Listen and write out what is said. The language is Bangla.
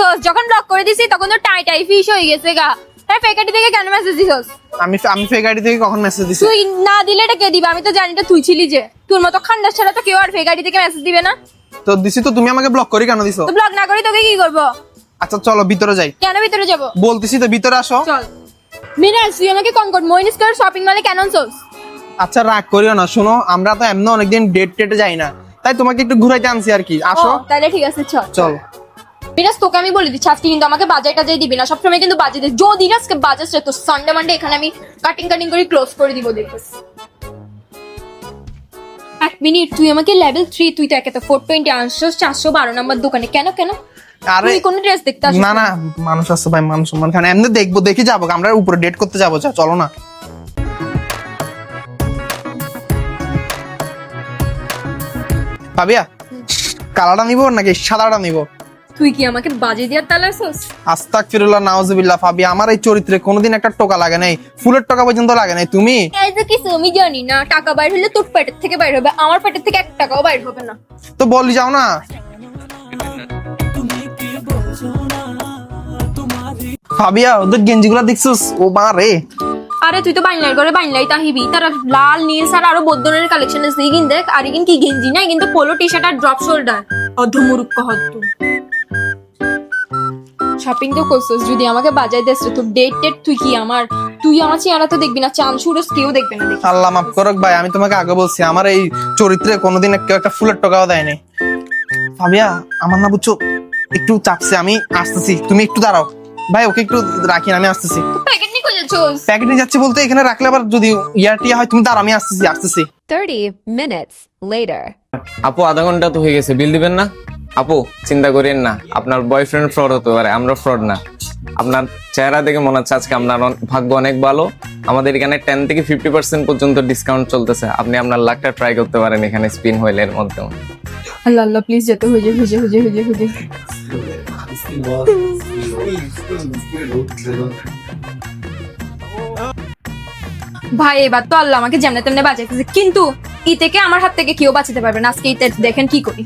করছস? যখন ব্লক করে দিছি তখন তো টাই টাই ফিশ হয়ে গেছে গা। হ্যাঁ ফেক আইডি থেকে কেন মেসেজ দিছস? আমি ফেক আইডি থেকে কখন মেসেজ দিছি? তুই না দিলে এটা কে দিবে? আমি তো জানি এটা তুই ছিলি যে। তোর মতো খান্ডাস ছাড়া তো কেউ আর ফেক আইডি থেকে মেসেজ দিবে না। তো দিছি তো, তুমি আমাকে ব্লক করে কেন দিছো? তো ব্লক না করি তোকে কি করবো? আচ্ছা চলো ভিতরে যাই। কেন ভিতরে যাবো? বলতেছি তো ভিতরে আসো। চল। মিনাজ তুই আমাকে কনকট মইন স্কয়ার শপিং মলে কেন আনছস? আচ্ছা রাগ করিও না, শোনো আমরা তো এমনি অনেকদিন ডেট টেটে যাই না, তাই তোমাকে একটু ঘুরাইতে আনছি আর কি। আসো তাহলে ঠিক আছে চল। চল। মিনাজ তোকে আমি বলে দিচ্ছি আজকে কিন্তু আমাকে বাজার টাজার দিবি না, সবসময় কিন্তু বাজে দিস। যদি না আজকে বাজার তো সানডে মানডে এখানে আমি কাটিং করে ক্লোজ করে দিব দেখিস। এক মিনিট, তুই আমাকে লেভেল 3, তুই তো একে তো 420 আনছস 412 নম্বর দোকানে কেন কেন? আরে তুই কোন ড্রেস দেখতে আসছিস? না না, মানুষ আছে ভাই, মানুষ সম্মান খান, এমনি দেখবো, দেখি যাবো, আমরা উপরে ডেট করতে যাবো, চলো না। ভাবিয়া কালাটা নিবো নাকি সাদাটা নিবো? তুই কি আমাকে বাজে দিয়ার তালাছস? আস্তাগফিরুল্লাহ নাউজুবিল্লাহ। ফাবিয়া আমার এই চরিত্রে কোনোদিন একটা টোকা লাগে নাই, ফুলের টোকা পর্যন্ত লাগে নাই। তুমি এই যে কিছু আমি জানি না, টাকা বাইর হলে তোর পেটের থেকে বাইর হবে, আমার পেটের থেকে 1 টাকাও বাইর হবে না। তো বলি যাও না। ফাবিয়া ওদের গেঞ্জিগুলা দেখছিস? ও মা রে। আরে তুই তো বাইনলাই করে বাইনলাই তাহিবি, তার লাল নীল সার আরো বদনের কালেকশন আছে ইগিন দেখ। আর ইগিন কি গেঞ্জি না, কিন্তু পোলো টি শার্ট আর ড্রপ শোল্ডার। অধমুরুক্ক হত শপিং তো করছস, যদি আমাকে বাজাই দেস তো ডেট তুই কি আমার, তুই আমার চেহারা তো দেখবি না, চাঁদ সুরজ কেউ দেখবে না দেখি। আল্লাহ মাফ করুক ভাই, আমি তোমাকে আগে বলছি আমার এই চরিত্রে কোনোদিন কেউ একটা ফুলের টোকাও দেয়নি। ফাবিয়া আমার না বুঝছো একটু চাপছে, আমি আসতেছি, তুমি একটু দাঁড়াও। ভাই ওকে একটু রাখি, আমি আসতেছি। প্যাকেট নিয়ে কই যাচ্ছস? প্যাকেটে যাচ্ছি বলতে এখানে রাখলে আবার যদি ইয়ারটিয়া হয়, তুমি দাঁড়াও, আমি আসতেছি। 30 minutes later. আপু আধা ঘন্টা তো হয়ে গেছে, বিল দিবেন না? আপু চিন্তা করেন না, আপনার বয়ফ্রেন্ড ফ্রড হতে পারে, আমরা ফ্রড না। আপনার চেহারা দেখে মনে হচ্ছে আজকে আপনার ভাগ্য অনেক ভালো। আমাদের এখানে 10 থেকে 50% পর্যন্ত ডিসকাউন্ট চলতেছে, আপনি আপনার লাকটা ট্রাই করতে পারেন এখানে স্পিন হুইলের মধ্যে। আল্লাহ আল্লাহ প্লিজ যেতে হয়ে যে ভাই এবার তো আল্লাহ আমাকে যেমনে তেমনে বাঁচাইতেছে, কিন্তু ই থেকে আমার হাত থেকে কেউ বাঁচাতে পারবে না। আজকে ইতে দেখেন কি করি।